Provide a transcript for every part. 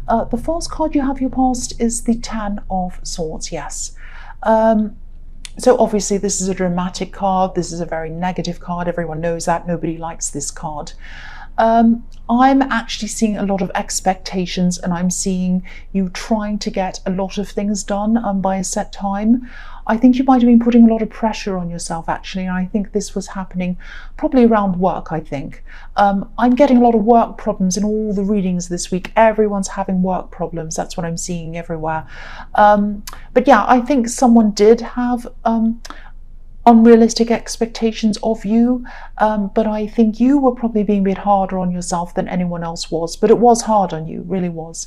The false card you have your past is the Ten of Swords, yes. So obviously this is a dramatic card. This is a very negative card. Everyone knows that. Nobody likes this card. I'm actually seeing a lot of expectations, and I'm seeing you trying to get a lot of things done by a set time. I think you might have been putting a lot of pressure on yourself, actually, and I think this was happening probably around work, I think. I'm getting a lot of work problems in all the readings this week. Everyone's having work problems. That's what I'm seeing everywhere. But yeah, I think someone did have unrealistic expectations of you, but I think you were probably being a bit harder on yourself than anyone else was, but it was hard on you, really was.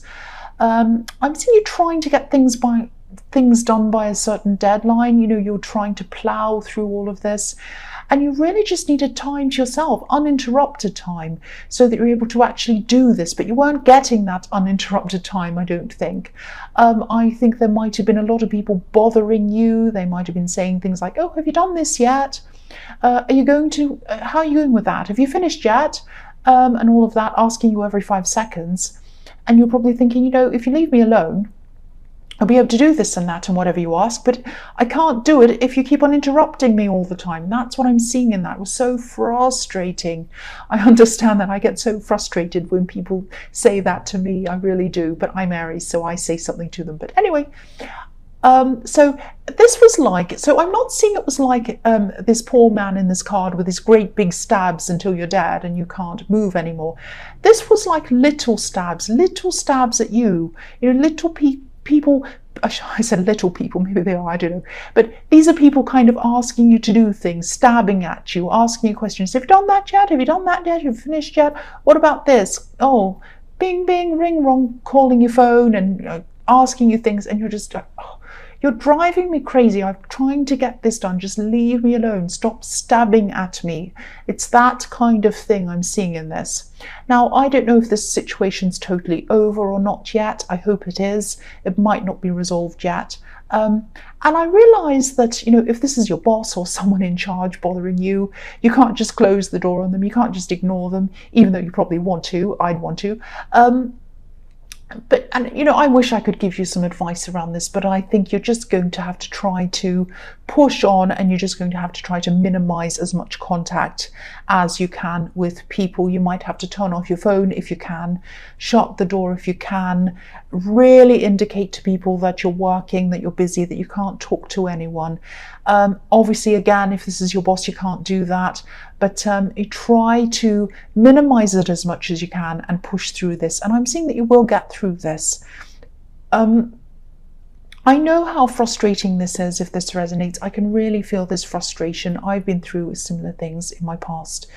I'm seeing you trying to get things done by a certain deadline. You know, you're trying to plow through all of this, and you really just needed time to yourself, uninterrupted time, so that you're able to actually do this, but you weren't getting that uninterrupted time, I don't think. I think there might have been a lot of people bothering you. They might have been saying things like, oh, have you done this yet? Are you going to, how are you going with that? Have you finished yet? And all of that, asking you every 5 seconds. And you're probably thinking, you know, if you leave me alone, I'll be able to do this and that and whatever you ask, but I can't do it if you keep on interrupting me all the time. That's what I'm seeing in that. It was so frustrating. I understand that. I get so frustrated when people say that to me. I really do, but I'm Aries, so I say something to them. But anyway, so this was like, so I'm not seeing it was like this poor man in this card with his great big stabs until you're dead and you can't move anymore. This was like little stabs at you, you know, little people, I said little people, maybe they are, I don't know, but these are people kind of asking you to do things, stabbing at you, asking you questions. Have you done that yet? Have you done that yet? Have you finished yet? What about this? Oh, bing, bing, ring, wrong, calling your phone and asking you things, and you're just like, oh, you're driving me crazy. I'm trying to get this done. Just leave me alone. Stop stabbing at me. It's that kind of thing I'm seeing in this. Now, I don't know if this situation's totally over or not yet. I hope it is. It might not be resolved yet. And I realise that, you know, if this is your boss or someone in charge bothering you, you can't just close the door on them. You can't just ignore them, even though you probably want to. I'd want to. But, and you know, I wish I could give you some advice around this, but I think you're just going to have to try to push on, and you're just going to have to try to minimize as much contact as you can with people. You might have to turn off your phone if you can, shut the door if you can, really indicate to people that you're working, that you're busy, that you can't talk to anyone. Obviously, again, if this is your boss, you can't do that, but you try to minimize it as much as you can and push through this. And I'm seeing that you will get through this. I know how frustrating this is. If this resonates, I can really feel this frustration. I've been through similar things in my past.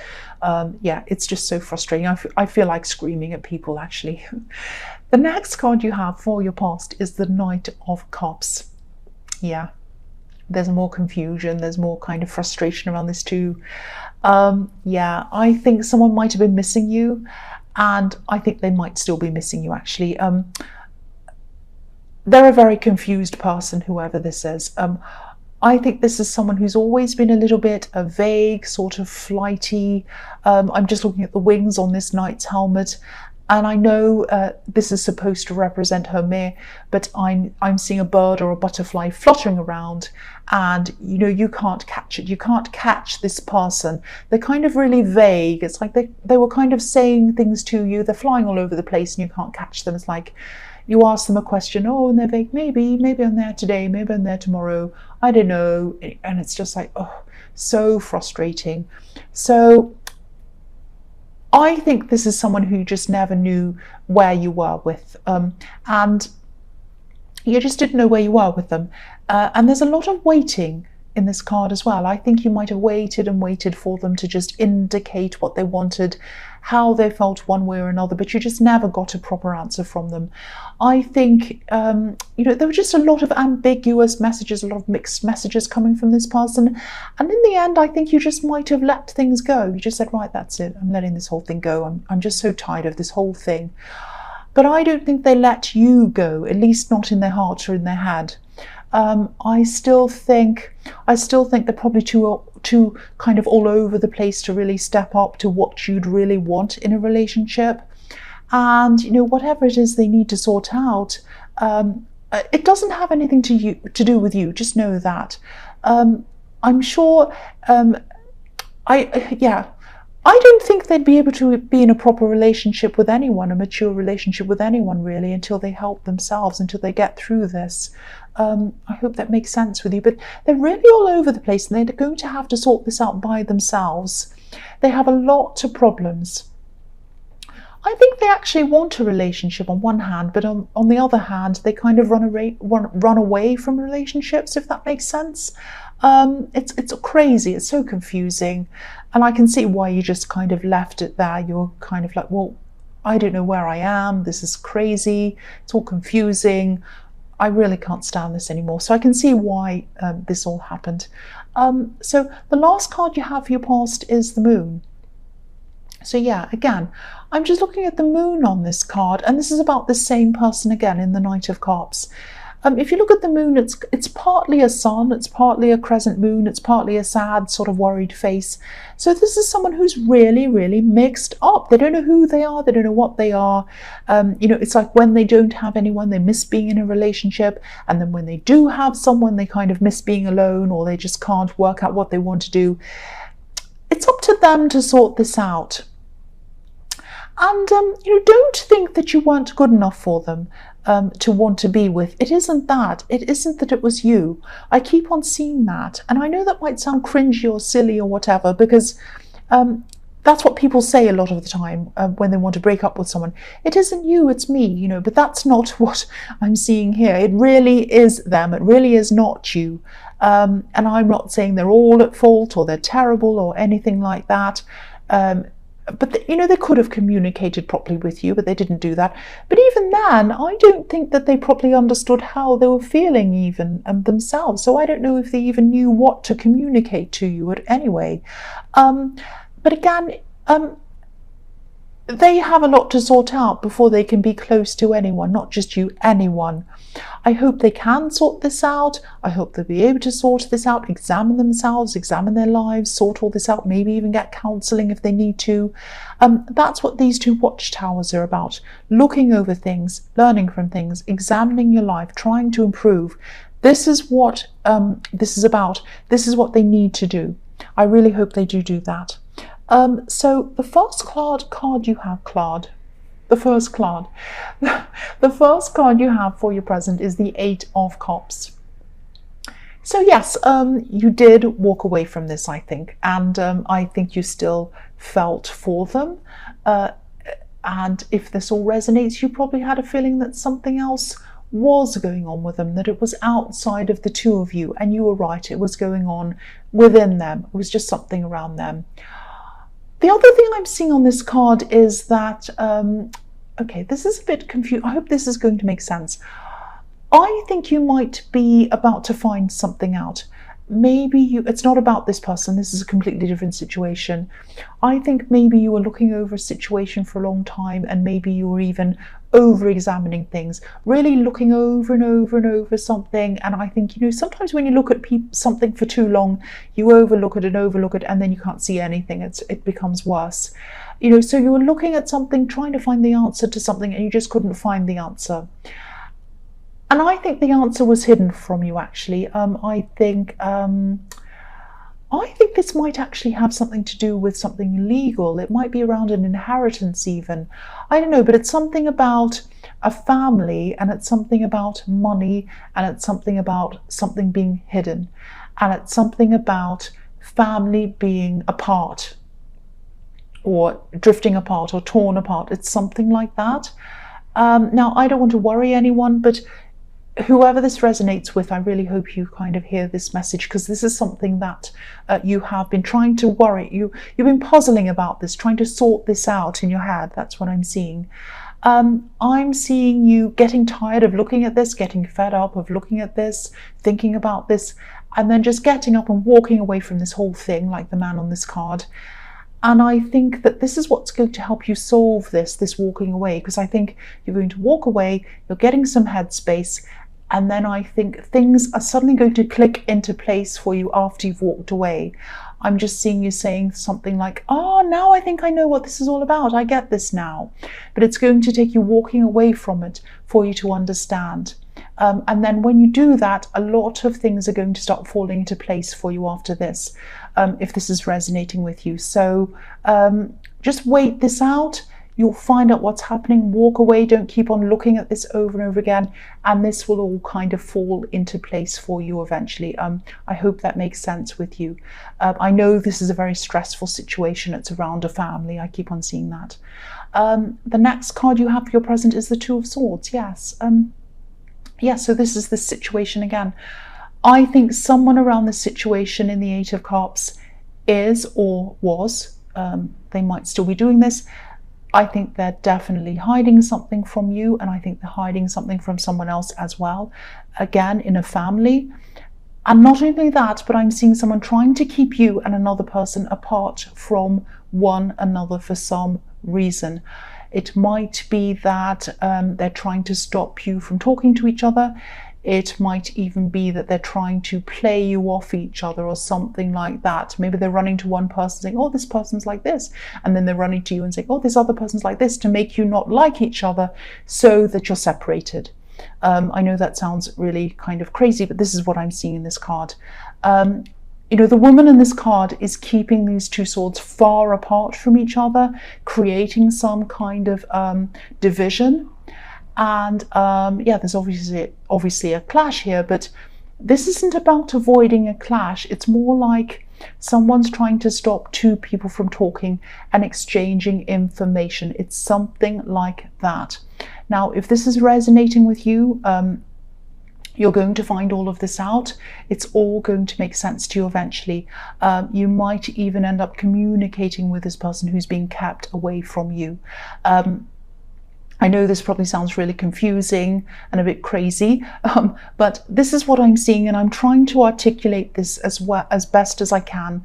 Yeah, it's just so frustrating. I feel like screaming at people, actually. The next card you have for your past is the Knight of Cups. Yeah, there's more confusion. There's more kind of frustration around this too. Yeah, I think someone might have been missing you, and I think they might still be missing you, actually. They're a very confused person, whoever this is. I think this is someone who's always been a little bit vague, sort of flighty. I'm just looking at the wings on this knight's helmet, and I know this is supposed to represent Homer, but I'm seeing a bird or a butterfly fluttering around, and you know, you can't catch it. You can't catch this person. They're kind of really vague. It's like they were kind of saying things to you. They're flying all over the place, and you can't catch them. It's like you ask them a question, oh, and they're vague, maybe I'm there today, maybe I'm there tomorrow, I don't know. And it's just like, oh, so frustrating. So I think this is someone who just never knew where you were with, and you just didn't know where you were with them. And there's a lot of waiting in this card as well. I think you might have waited and waited for them to just indicate what they wanted, how they felt one way or another, but you just never got a proper answer from them. I think, you know, there were just a lot of ambiguous messages, a lot of mixed messages coming from this person. And in the end, I think you just might have let things go. You just said, right, that's it. I'm letting this whole thing go. I'm just so tired of this whole thing. But I don't think they let you go, at least not in their heart or in their head. I still think they're probably too kind of all over the place to really step up to what you'd really want in a relationship. and whatever it is they need to sort out, it doesn't have anything to do with you. Just know that. I'm sure. I don't think they'd be able to be in a proper relationship with anyone, a mature relationship with anyone really, until they help themselves, until they get through this. I hope that makes sense with you. But they're really all over the place, and they're going to have to sort this out by themselves. They have a lot of problems. I think they actually want a relationship on one hand, but on the other hand, they kind of run away from relationships, if that makes sense. It's crazy. It's so confusing, and I can see why you just kind of left it there. You're kind of like, well, I don't know where I am. This is crazy. It's all confusing. I really can't stand this anymore. So I can see why this all happened. So the last card you have for your past is the Moon. So yeah, again, I'm just looking at the Moon on this card, and this is about the same person again in the Knight of Cups. If you look at the Moon, it's partly a sun, it's partly a crescent moon, it's partly a sad, sort of worried face. So this is someone who's really, really mixed up. They don't know who they are, they don't know what they are. It's like when they don't have anyone, they miss being in a relationship, and then when they do have someone, they kind of miss being alone, or they just can't work out what they want to do. It's up to them to sort this out. And don't think that you weren't good enough for them to want to be with. It isn't that. It isn't that it was you. I keep on seeing that. And I know that might sound cringy or silly or whatever, because that's what people say a lot of the time when they want to break up with someone. It isn't you, it's me, but that's not what I'm seeing here. It really is them. It really is not you. And I'm not saying they're all at fault or they're terrible or anything like that. But they could have communicated properly with you, but they didn't do that. But even then, I don't think that they properly understood how they were feeling even themselves. So I don't know if they even knew what to communicate to you anyway. But again, they have a lot to sort out before they can be close to anyone, not just you, anyone. I hope they can sort this out. I hope they'll be able to sort this out, examine themselves, examine their lives, sort all this out, maybe even get counselling if they need to. That's what these two watchtowers are about. Looking over things, learning from things, examining your life, trying to improve. This is what this is about. This is what they need to do. I really hope they do that. So the first card you have, the first card you have for your present is the Eight of Cups. So yes, you did walk away from this, I think, and I think you still felt for them. And if this all resonates, you probably had a feeling that something else was going on with them, that it was outside of the two of you, and you were right, it was going on within them. It was just something around them. The other thing I'm seeing on this card is that, okay, this is a bit confusing. I hope this is going to make sense. I think you might be about to find something out. Maybe it's not about this person. This is a completely different situation. I think maybe you were looking over a situation for a long time, and maybe you were even over-examining things, really looking over and over and over something. And I think, sometimes when you look at something for too long, you overlook it, and then you can't see anything. It becomes worse. So you were looking at something, trying to find the answer to something, and you just couldn't find the answer. And I think the answer was hidden from you, actually. I think this might actually have something to do with something legal. It might be around an inheritance even. I don't know, but it's something about a family, and it's something about money, and it's something about something being hidden, and it's something about family being apart, or drifting apart, or torn apart. It's something like that. Now, I don't want to worry anyone, but whoever this resonates with, I really hope you kind of hear this message, because this is something that you have been trying to worry. You've been puzzling about this, trying to sort this out in your head. That's what I'm seeing. I'm seeing you getting tired of looking at this, getting fed up of looking at this, thinking about this, and then just getting up and walking away from this whole thing, like the man on this card. And I think that this is what's going to help you solve this walking away, because I think you're going to walk away, you're getting some headspace, and then I think things are suddenly going to click into place for you after you've walked away. I'm just seeing you saying something like, oh, now I think I know what this is all about. I get this now. But it's going to take you walking away from it for you to understand. And then when you do that, a lot of things are going to start falling into place for you after this, if this is resonating with you. So just wait this out. You'll find out what's happening, walk away, don't keep on looking at this over and over again, and this will all kind of fall into place for you eventually. I hope that makes sense with you. I know this is a very stressful situation. It's around a family. I keep on seeing that. The next card you have for your present is the Two of Swords. Yes. So this is the situation again. I think someone around this situation in the Eight of Cups is or was, they might still be doing this. I think they're definitely hiding something from you, and I think they're hiding something from someone else as well, again in a family. And not only that, but I'm seeing someone trying to keep you and another person apart from one another for some reason. It might be that they're trying to stop you from talking to each other. It might even be that they're trying to play you off each other or something like that. Maybe they're running to one person saying, oh, this person's like this. And then they're running to you and saying, oh, this other person's like this, to make you not like each other so that you're separated. I know that sounds really kind of crazy, but this is what I'm seeing in this card. You know, the woman in this card is keeping these two swords far apart from each other, creating some kind of division. And yeah, there's obviously a clash here, but this isn't about avoiding a clash. It's more like someone's trying to stop two people from talking and exchanging information. It's something like that. Now, if this is resonating with you, you're going to find all of this out. It's all going to make sense to you eventually. You might even end up communicating with this person who's being kept away from you. I know this probably sounds really confusing and a bit crazy, but this is what I'm seeing, and I'm trying to articulate this as best as I can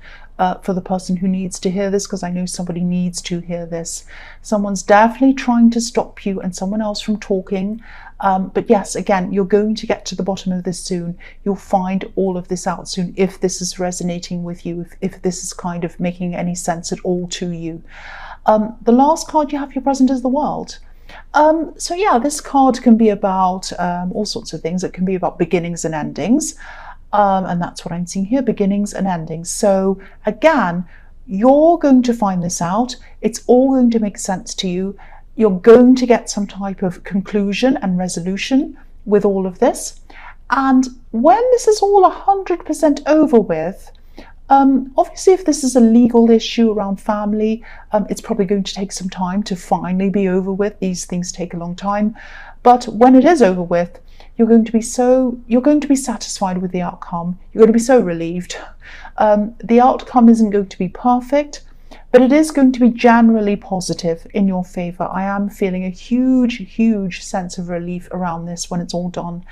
for the person who needs to hear this, because I know somebody needs to hear this. Someone's definitely trying to stop you and someone else from talking. But yes, again, you're going to get to the bottom of this soon. You'll find all of this out soon if this is resonating with you, if this is kind of making any sense at all to you. The last card you have for your present is the World. So yeah, this card can be about all sorts of things. It can be about beginnings and endings. And that's what I'm seeing here, beginnings and endings. So again, you're going to find this out. It's all going to make sense to you. You're going to get some type of conclusion and resolution with all of this. And when this is all 100% over with, obviously, if this is a legal issue around family, it's probably going to take some time to finally be over with. These things take a long time. But when it is over with, you're going to be satisfied with the outcome. You're going to be so relieved. The outcome isn't going to be perfect, but it is going to be generally positive in your favor. I am feeling a huge sense of relief around this when it's all done.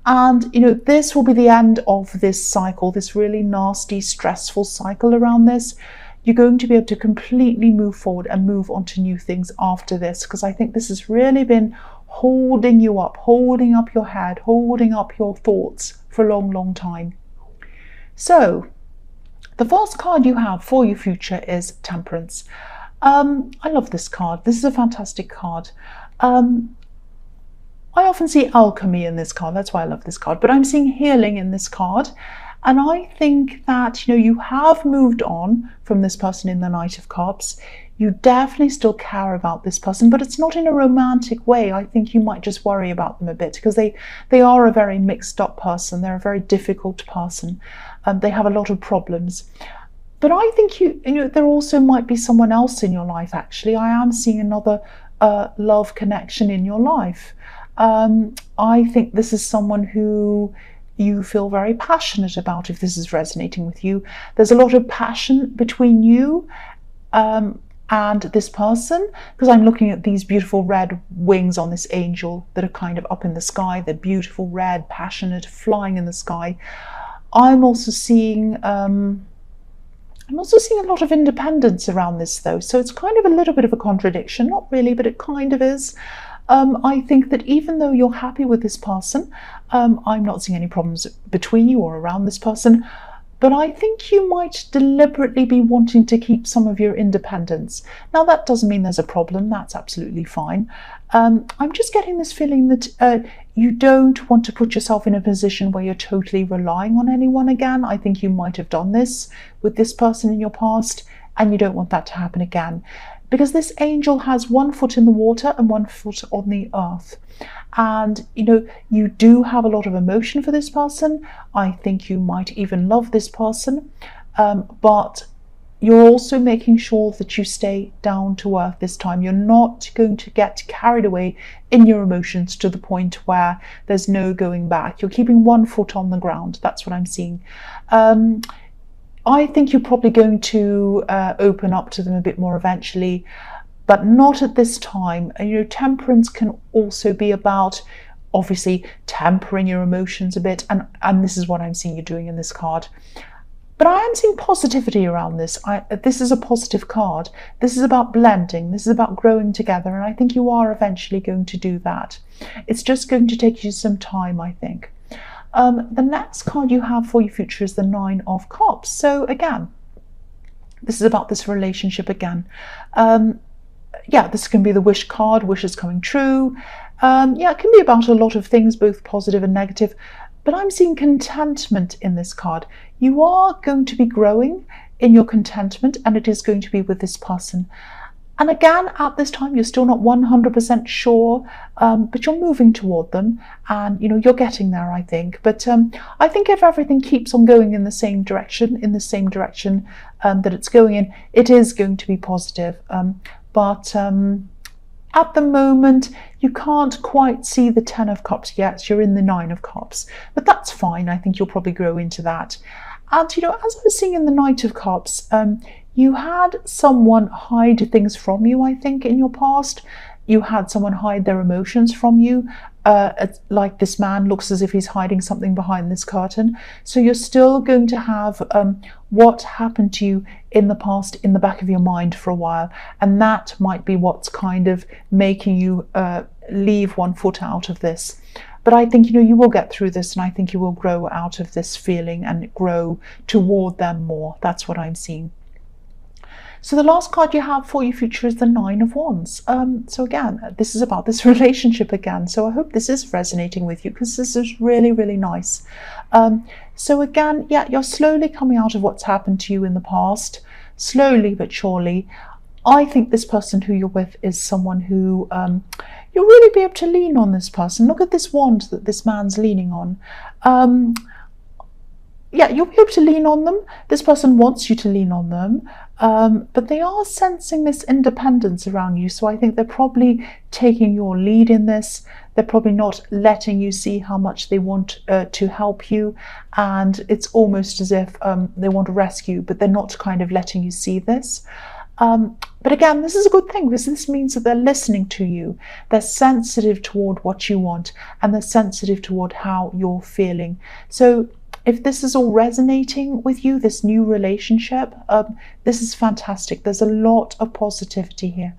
And, you know, this will be the end of this cycle, this really nasty, stressful cycle around this. You're going to be able to completely move forward and move on to new things after this, because I think this has really been holding you up, holding up your head, holding up your thoughts for a long time. So, the first card you have for your future is Temperance. I love this card. This is a fantastic card. I often see alchemy in this card, that's why I love this card, but I'm seeing healing in this card. And I think that, you know, you have moved on from this person in the Knight of Cups. You definitely still care about this person, but it's not in a romantic way. I think you might just worry about them a bit, because they are a very mixed up person. They're a very difficult person. They have a lot of problems. But I think you know, there also might be someone else in your life, actually. I am seeing another love connection in your life. I think this is someone who you feel very passionate about, if this is resonating with you. There's a lot of passion between you and this person, because I'm looking at these beautiful red wings on this angel that are kind of up in the sky. They're beautiful, red, passionate, flying in the sky. I'm also seeing a lot of independence around this, though. So it's kind of a little bit of a contradiction. Not really, but it kind of is. I think that even though you're happy with this person, I'm not seeing any problems between you or around this person, but I think you might deliberately be wanting to keep some of your independence. Now, that doesn't mean there's a problem. That's absolutely fine. I'm just getting this feeling that you don't want to put yourself in a position where you're totally relying on anyone again. I think you might have done this with this person in your past, and you don't want that to happen again. Because this angel has one foot in the water and one foot on the earth. And, you know, you do have a lot of emotion for this person. I think you might even love this person. But you're also making sure that you stay down to earth this time. You're not going to get carried away in your emotions to the point where there's no going back. You're keeping one foot on the ground. That's what I'm seeing. I think you're probably going to open up to them a bit more eventually, but not at this time. You know, temperance can also be about obviously tempering your emotions a bit, and this is what I'm seeing you doing in this card. But I am seeing positivity around this. This is a positive card. This is about blending. This is about growing together, and I think you are eventually going to do that. It's just going to take you some time, I think. The next card you have for your future is the Nine of Cups. So again, this is about this relationship again. Yeah, this can be the wish card, wishes coming true. Yeah, it can be about a lot of things, both positive and negative. But I'm seeing contentment in this card. You are going to be growing in your contentment, and it is going to be with this person. And again, at this time, you're still not 100% sure, but you're moving toward them, and you know you're getting there, I think. But I think if everything keeps on going in the same direction, that it's going in, it is going to be positive. But at the moment, you can't quite see the Ten of Cups yet. You're in the Nine of Cups, but that's fine. I think you'll probably grow into that. And you know, as I was seeing in the Knight of Cups, you had someone hide things from you, I think, in your past. You had someone hide their emotions from you. Like this man looks as if he's hiding something behind this curtain. So you're still going to have what happened to you in the past in the back of your mind for a while. And that might be what's kind of making you leave one foot out of this. But I think, you know, you will get through this, and I think you will grow out of this feeling and grow toward them more. That's what I'm seeing. So the last card you have for your future is the Nine of Wands. So again, this is about this relationship again. So I hope this is resonating with you, because this is really, really nice. So again, yeah, you're slowly coming out of what's happened to you in the past, slowly but surely. I think this person who you're with is someone who you'll really be able to lean on this person. Look at this wand that this man's leaning on. Yeah, you'll be able to lean on them. This person wants you to lean on them, but they are sensing this independence around you. So I think they're probably taking your lead in this. They're probably not letting you see how much they want to help you. And it's almost as if they want to rescue, but they're not kind of letting you see this. But again, this is a good thing, because this means that they're listening to you. They're sensitive toward what you want, and they're sensitive toward how you're feeling. So if this is all resonating with you, this new relationship, this is fantastic. There's a lot of positivity here.